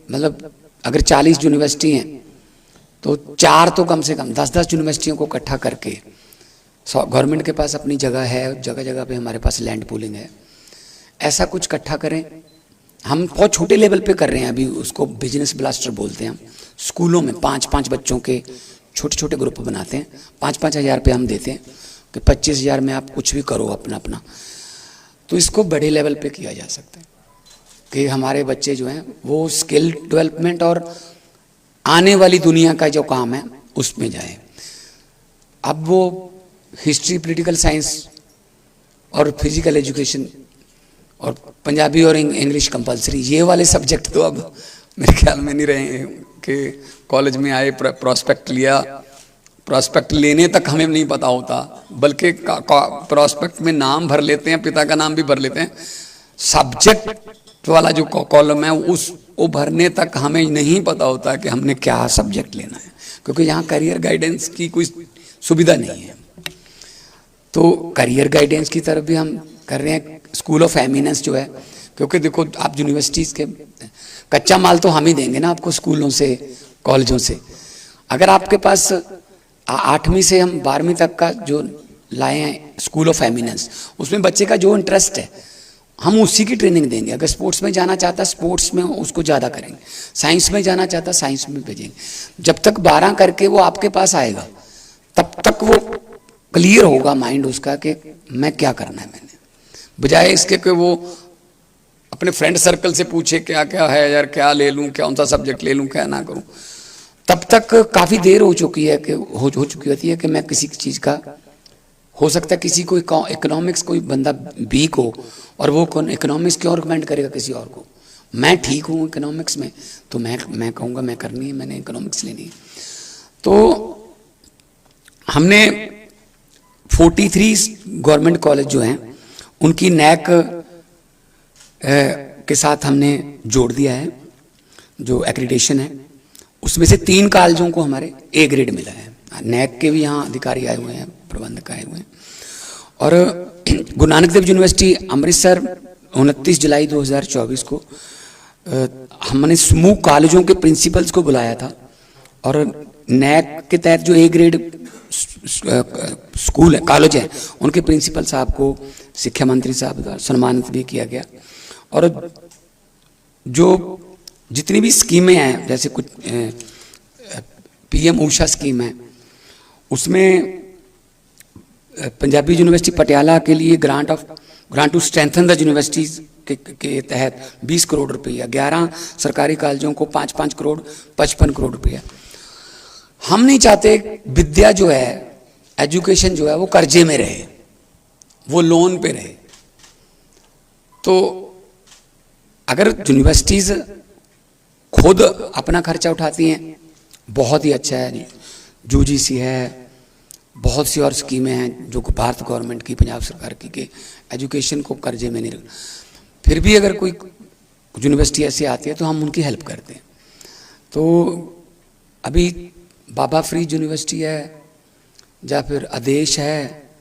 मतलब अगर 40 यूनिवर्सिटी हैं तो 4 तो कम से कम 10-10 यूनिवर्सिटियों को इकट्ठा करके, गवर्नमेंट के पास अपनी जगह है, जगह जगह पे हमारे पास लैंड पूलिंग है, ऐसा कुछ इकट्ठा करें। हम बहुत छोटे लेवल पे कर रहे हैं अभी, उसको बिजनेस ब्लास्टर बोलते हैं हम। स्कूलों में 5-5 बच्चों के छोटे छोटे ग्रुप बनाते हैं, 5-5 हज़ार रुपये हम देते हैं कि 25,000 में आप कुछ भी करो अपना अपना। तो इसको बड़े लेवल पे किया जा सकता है कि हमारे बच्चे जो हैं वो स्किल डेवलपमेंट और आने वाली दुनिया का जो काम है उसमें जाए। अब वो हिस्ट्री, पॉलिटिकल साइंस और फिजिकल एजुकेशन और पंजाबी और इंग्लिश कंपलसरी, ये वाले सब्जेक्ट तो अब मेरे ख्याल में नहीं रहे कि कॉलेज में आए, प्रॉस्पेक्ट लिया, प्रॉस्पेक्ट लेने तक हमें नहीं पता होता, बल्कि प्रॉस्पेक्ट में नाम भर लेते हैं, पिता का नाम भी भर लेते हैं, सब्जेक्ट वाला जो कॉलम है उस वो भरने तक हमें नहीं पता होता कि हमने क्या सब्जेक्ट लेना है, क्योंकि यहाँ करियर गाइडेंस की कोई सुविधा नहीं है। तो करियर गाइडेंस की तरफ भी हम कर रहे हैं। स्कूल ऑफ एमिनेंस जो है, क्योंकि देखो आप यूनिवर्सिटीज़ के कच्चा माल तो हम ही देंगे ना आपको, स्कूलों से, कॉलेजों से। अगर आपके पास 8वीं से हम 12वीं तक का जो लाए हैं स्कूल ऑफ एमिनेंस, उसमें बच्चे का जो इंटरेस्ट है हम उसी की ट्रेनिंग देंगे। अगर स्पोर्ट्स में जाना चाहता है स्पोर्ट्स में उसको ज़्यादा करेंगे, साइंस में जाना चाहता है साइंस में भेजेंगे। जब तक 12 करके वो आपके पास आएगा तब तक वो क्लियर होगा माइंड उसका कि मैं क्या करना है मैंने, बजाय इसके कि वो अपने फ्रेंड सर्कल से पूछे क्या क्या है यार, क्या ले लूँ, कौन सा सब्जेक्ट ले लूँ, क्या ना करूँ। तब तक काफ़ी देर हो चुकी है कि हो चुकी होती है कि मैं किसी चीज़ का, हो सकता है किसी को इकोनॉमिक्स कोई बंदा वीक हो और वो इकोनॉमिक्स क्यों रिकमेंड करेगा किसी और को। मैं ठीक हूँ इकोनॉमिक्स में तो मैं कहूँगा मैं करनी है, मैंने इकोनॉमिक्स लेनी है। तो हमने 43 गवर्नमेंट कॉलेज जो हैं उनकी नैक के साथ हमने जोड़ दिया है, जो एक्रीडेशन है उसमें से 3 कॉलेजों को हमारे A ग्रेड मिला है। नैक के भी यहाँ अधिकारी आए हुए हैं, प्रबंधक आए हुए हैं। और गुरु नानक देव यूनिवर्सिटी अमृतसर 29 जुलाई 2024 को हमने समूह कॉलेजों के प्रिंसिपल्स को बुलाया था और नैक के तहत जो A ग्रेड स्कूल है, कॉलेज है, उनके प्रिंसिपल साहब को शिक्षा मंत्री साहब द्वारा सम्मानित भी किया गया। और जो जितनी भी स्कीमें हैं, जैसे कुछ PM ऊषा स्कीम है, उसमें पंजाबी यूनिवर्सिटी पटियाला के लिए grant to strengthen the universities के तहत 20 करोड़ रुपया, 11 सरकारी कॉलेजों को 5-5 करोड़ 55 करोड़ रुपया। हम नहीं चाहते विद्या जो है, एजुकेशन जो है वो कर्जे में रहे, वो लोन पे रहे। तो अगर यूनिवर्सिटीज खुद अपना खर्चा उठाती हैं बहुत ही अच्छा है। UGC है, बहुत सी और स्कीमें हैं जो भारत गवर्नमेंट की, पंजाब सरकार की, के एजुकेशन को कर्जे में नहीं रख। फिर भी अगर कोई यूनिवर्सिटी ऐसी आती है तो हम उनकी हेल्प करते हैं। तो अभी बाबा फरीद यूनिवर्सिटी है, या फिर आदेश है,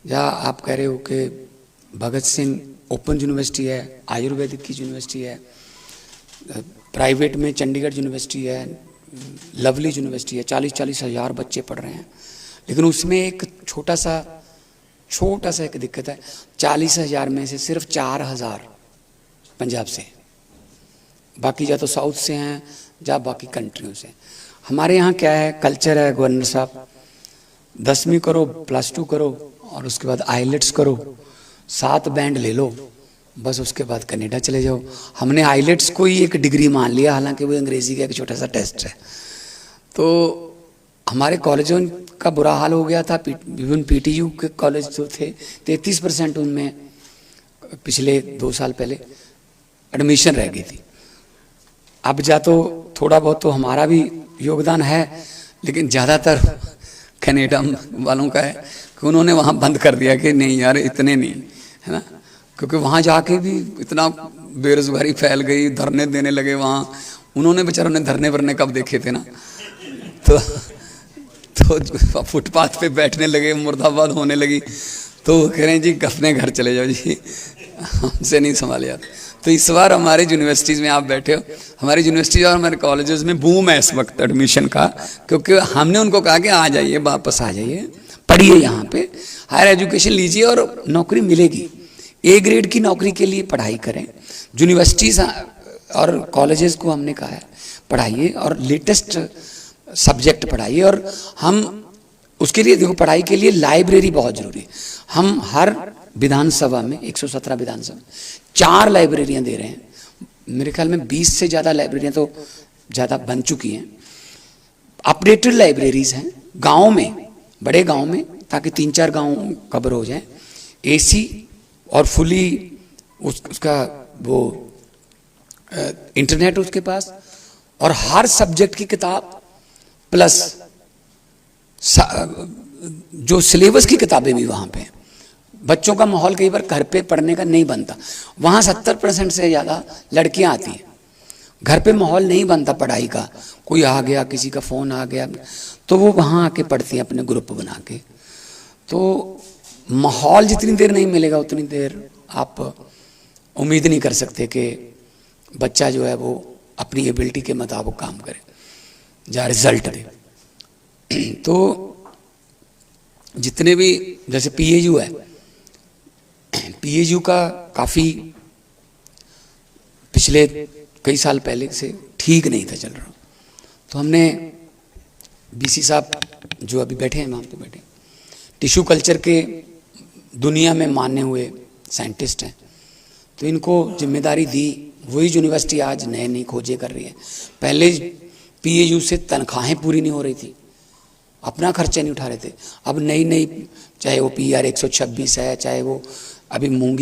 या आप कह रहे हो कि भगत सिंह ओपन यूनिवर्सिटी है, आयुर्वेदिक की यूनिवर्सिटी है, प्राइवेट में चंडीगढ़ यूनिवर्सिटी है, लवली यूनिवर्सिटी है, 40-40 हज़ार बच्चे पढ़ रहे हैं। लेकिन उसमें एक छोटा सा एक दिक्कत है, 40,000 में से सिर्फ 4,000 पंजाब से, बाकी या तो साउथ से हैं या बाकी कंट्रियों से। हमारे यहाँ क्या है, कल्चर है गवर्नर साहब, 10वीं करो, +2 करो और उसके बाद आईलेट्स करो, 7 बैंड ले लो, बस उसके बाद कनाडा चले जाओ। हमने आईलेट्स को ही एक डिग्री मान लिया, हालांकि वो अंग्रेजी का एक छोटा सा टेस्ट है। तो हमारे कॉलेजों का बुरा हाल हो गया था। इवन PTU के कॉलेज जो थे 33% उनमें पिछले 2 साल पहले एडमिशन रह गई थी। अब जा तो थोड़ा बहुत तो हमारा भी योगदान है, लेकिन ज़्यादातर कनाडा वालों का है कि उन्होंने वहाँ बंद कर दिया कि नहीं यार इतने नहीं, है ना, क्योंकि वहाँ जाके भी इतना बेरोजगारी फैल गई, धरने देने लगे वहाँ। उन्होंने बेचारों ने धरने वरने कब देखे थे ना, तो फुटपाथ पे बैठने लगे, मुर्दाबाद होने लगी। तो कह रहे हैं जी अपने घर चले जाओ जी, हमसे नहीं संभाले जाते। तो इस बार हमारे यूनिवर्सिटीज़ में आप बैठे हो, हमारी यूनिवर्सिटीज और हमारे कॉलेजेस में बूम है इस वक्त एडमिशन का, क्योंकि हमने उनको कहा कि आ जाइए, वापस आ जाइए, पढ़िए, यहाँ पे हायर एजुकेशन लीजिए और नौकरी मिलेगी। ए ग्रेड की नौकरी के लिए पढ़ाई करें। यूनिवर्सिटीज़ और कॉलेजेस को हमने कहा है पढ़ाइए और लेटेस्ट सब्जेक्ट पढ़ाइए। और हम उसके लिए देखो, पढ़ाई के लिए लाइब्रेरी बहुत ज़रूरी है। हम हर विधानसभा में 117 विधानसभा 4 लाइब्रेरियाँ दे रहे हैं। मेरे ख्याल में 20 से ज़्यादा लाइब्रेरियाँ तो ज़्यादा बन चुकी हैं। अपडेटेड लाइब्रेरीज़ हैं गाँव में, बड़े गाँव में, ताकि 3-4 गाँव कवर हो जाए। एसी और फुली उसका वो इंटरनेट उसके पास, और हर सब्जेक्ट की किताब प्लस जो सिलेबस की किताबें भी वहाँ पे हैं। बच्चों का माहौल कई बार घर पे पढ़ने का नहीं बनता, वहाँ 70% से ज़्यादा लड़कियाँ आती हैं। घर पे माहौल नहीं बनता पढ़ाई का, कोई आ गया, किसी का फ़ोन आ गया, तो वो वहाँ आके पढ़ती हैं अपने ग्रुप बना के। तो माहौल जितनी देर नहीं मिलेगा उतनी देर आप उम्मीद नहीं कर सकते कि बच्चा जो है वो अपनी एबिलिटी के मुताबिक काम करे या रिजल्ट दे। तो जितने भी, जैसे पीएयू है, पीएयू का काफ़ी पिछले कई साल पहले से ठीक नहीं था चल रहा। तो हमने बीसी साहब जो अभी बैठे हैं वहाँ पे बैठे, टिश्यू कल्चर के दुनिया में माने हुए साइंटिस्ट हैं, तो इनको जिम्मेदारी दी। वही यूनिवर्सिटी आज नए नई खोजें कर रही है। पहले पीएयू से तनख्वाहें पूरी नहीं हो रही थी, अपना खर्चा नहीं उठा रहे थे। अब नई नई, चाहे वो पीआर 126 है, चाहे वो अभी मूंगी